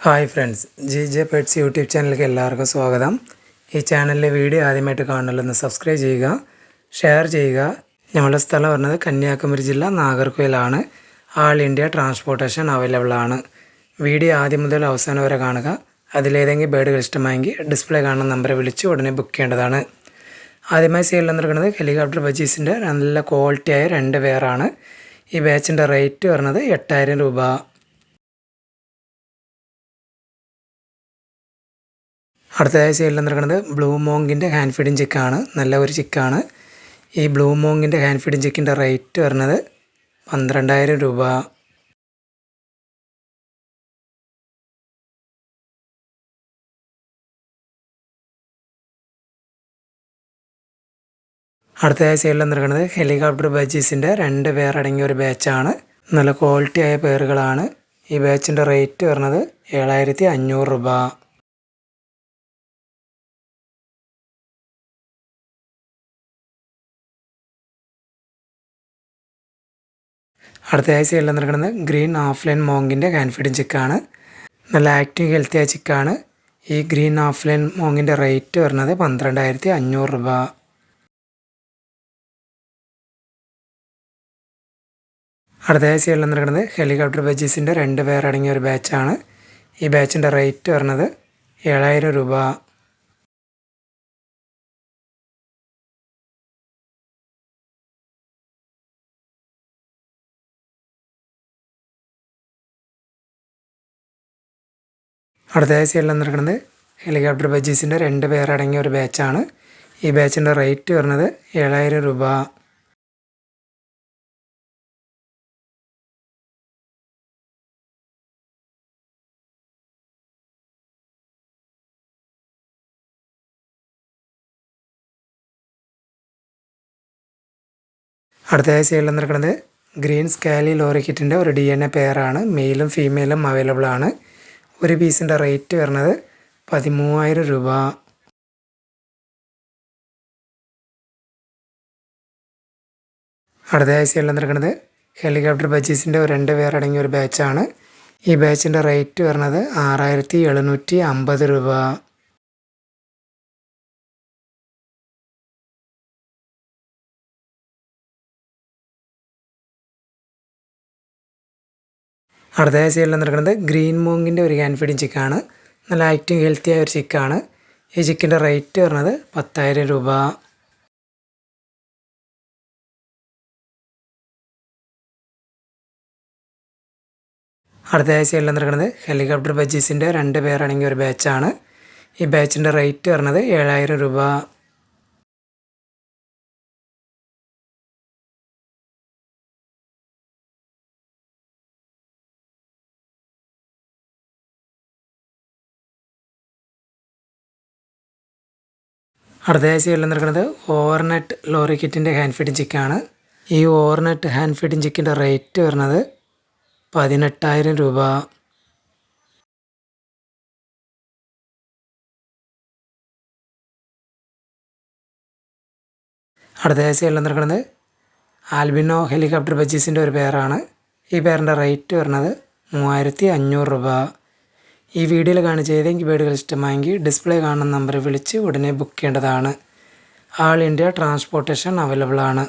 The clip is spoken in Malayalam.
Hi friends, J pets YouTube ചാനലിലേക്ക് എല്ലാവർക്കും സ്വാഗതം. ഈ ചാനലിലെ വീഡിയോ ആദ്യമായിട്ട് കാണുന്നല്ലോ സബ്സ്ക്രൈബ് ചെയ്യുക, ഷെയർ ചെയ്യുക. ഞങ്ങളുടെ സ്ഥലം പറഞ്ഞത് കന്യാകുമാരി ജില്ല നാഗർകോയിലാണ്. ആൾ ഇന്ത്യ ട്രാൻസ്പോർട്ടേഷൻ അവൈലബിൾ ആണ്. വീഡിയോ ആദ്യം മുതൽ അവസാനം വരെ കാണുക. അതിലേതെങ്കിലും ബേഡുകൾ ഇഷ്ടമായെങ്കിൽ ഡിസ്പ്ലേ കാണുന്ന നമ്പറെ വിളിച്ച് ഉടനെ ബുക്ക് ചെയ്യേണ്ടതാണ്. ആദ്യമായി സെയിൽ നടക്കുന്നത് ഹെലികോപ്റ്റർ ബജീസിൻ്റെ നല്ല ക്വാളിറ്റിയായ 2 പേരാണ്. ഈ ബാച്ചിൻ്റെ റേറ്റ് വരുന്നത് 8000 രൂപ. അടുത്തതായി സെയിലിൽ നടക്കുന്നത് ബ്ലൂ മോങ്കിൻ്റെ ഹാൻഡ് ഫീഡിങ് ചിക്കാണ്. നല്ല ഒരു ചിക്കാണ്. ഈ ബ്ലൂ മോങ്കിൻ്റെ ഹാൻഡ് ഫീഡിങ് ചിക്കിൻ്റെ റേറ്റ് വരുന്നത് 12000 രൂപ. അടുത്തതായി സെയിലിൽ നടക്കുന്നത് ഹെലികോപ്റ്റർ ബജീസിൻ്റെ 2 പേരടങ്ങിയ ഒരു ബാച്ചാണ്. നല്ല ക്വാളിറ്റി ആയ പേറുകളാണ്. ഈ ബാച്ചിൻ്റെ റേറ്റ് വരുന്നത് 7500 രൂപ. അടുത്തയാഴ്ച എല്ലാം നടക്കുന്നത് ഗ്രീൻ ഓഫ്ലൈൻ മോങ്കിൻ്റെ ഹാൻഡ് ഫീഡിങ് ചിക്കാണ്. നല്ല ആക്റ്റീവ് ഹെൽത്തിയായ ചിക്കാണ്. ഈ ഗ്രീൻ ഓഫ്ലൈൻ മോങ്ങിൻ്റെ റേറ്റ് വരുന്നത് 12500 രൂപ. അടുത്തയാഴ്ച എല്ലാം നടക്കുന്നത് ഹെലികോപ്റ്റർ ബജീസിൻ്റെ 2 പേരടങ്ങിയ ഒരു ബാച്ചാണ്. ഈ ബാച്ചിൻ്റെ റേറ്റ് വരുന്നത് 7000 രൂപ. അടുത്തയാഴ്ച എല്ലാം നടക്കുന്നത് ഹെലികോപ്റ്റർ ബജീസിൻ്റെ 2 പേരടങ്ങിയ ഒരു ബാച്ചാണ്. ഈ ബാച്ചിൻ്റെ റേറ്റ് വരുന്നത് 7000 രൂപ. അടുത്തയാഴ്ച എല്ലാം നടക്കുന്നത് ഗ്രീൻ സ്കാലി ലോറിക്കിറ്റിൻ്റെ ഒരു DNA പെയറാണ്. മെയിലും ഫീമെയിലും അവൈലബിൾ ആണ്. ഒരു പീസിൻ്റെ റേറ്റ് വരുന്നത് 13000 രൂപ. അടുത്തയാഴ്ച എല്ലാം നടക്കുന്നത് ഹെലികോപ്റ്റർ ബജീസിൻ്റെ 2 പേരടങ്ങിയ ഒരു ബാച്ചാണ്. ഈ ബാച്ചിൻ്റെ റേറ്റ് വരുന്നത് 6750 രൂപ. അടുത്തയാഴ്ച എല്ലാം നടക്കുന്നത് ഗ്രീൻ മോങ്ങിൻ്റെ ഒരു ഹാൻഡ് ഫീഡിങ് ചിക്കാണ്. നല്ല ആക്റ്റീവ് ഹെൽത്തിയായ ഒരു ചിക്കാണ്. ഈ ചിക്കിൻ്റെ റേറ്റ് വരുന്നത് 10000 രൂപ. അടുത്തയാഴ്ച എല്ലാം നടക്കുന്നത് ഹെലികോപ്റ്റർ ബജീസിൻ്റെ 2 പേരടങ്ങിയ ഒരു ബാച്ചാണ്. ഈ ബാച്ചിൻ്റെ റേറ്റ് വരുന്നത് 7000 രൂപ. അടുത്തയാഴ്ച എല്ലാം നടക്കുന്നത് ഓവർനെറ്റ് ലോറി കിറ്റിൻ്റെ ഹാൻഡ് ഫീഡിങ് ചിക്കാണ്. ഈ ഓവർനെറ്റ് ഹാൻഡ് ഫീഡിങ് ചിക്കിൻ്റെ റേറ്റ് വരുന്നത് 18000 രൂപ. അടുത്തയാഴ്ച എല്ലാം നടക്കുന്നത് ആൽബിനോ ഹെലികോപ്റ്റർ ബജീസിൻ്റെ ഒരു പേരാണ്. ഈ പേരിൻ്റെ റേറ്റ് വരുന്നത് 3500 രൂപ. ഈ വീഡിയോയിൽ കാണിച്ച ഏതെങ്കിലും ബേഡുകൾ ഇഷ്ടമായെങ്കിൽ ഡിസ്പ്ലേ കാണുന്ന നമ്പറിൽ വിളിച്ച് ഉടനെ ബുക്ക് ചെയ്യേണ്ടതാണ്. ആൾ ഇന്ത്യ ട്രാൻസ്പോർട്ടേഷൻ അവൈലബിൾ ആണ്.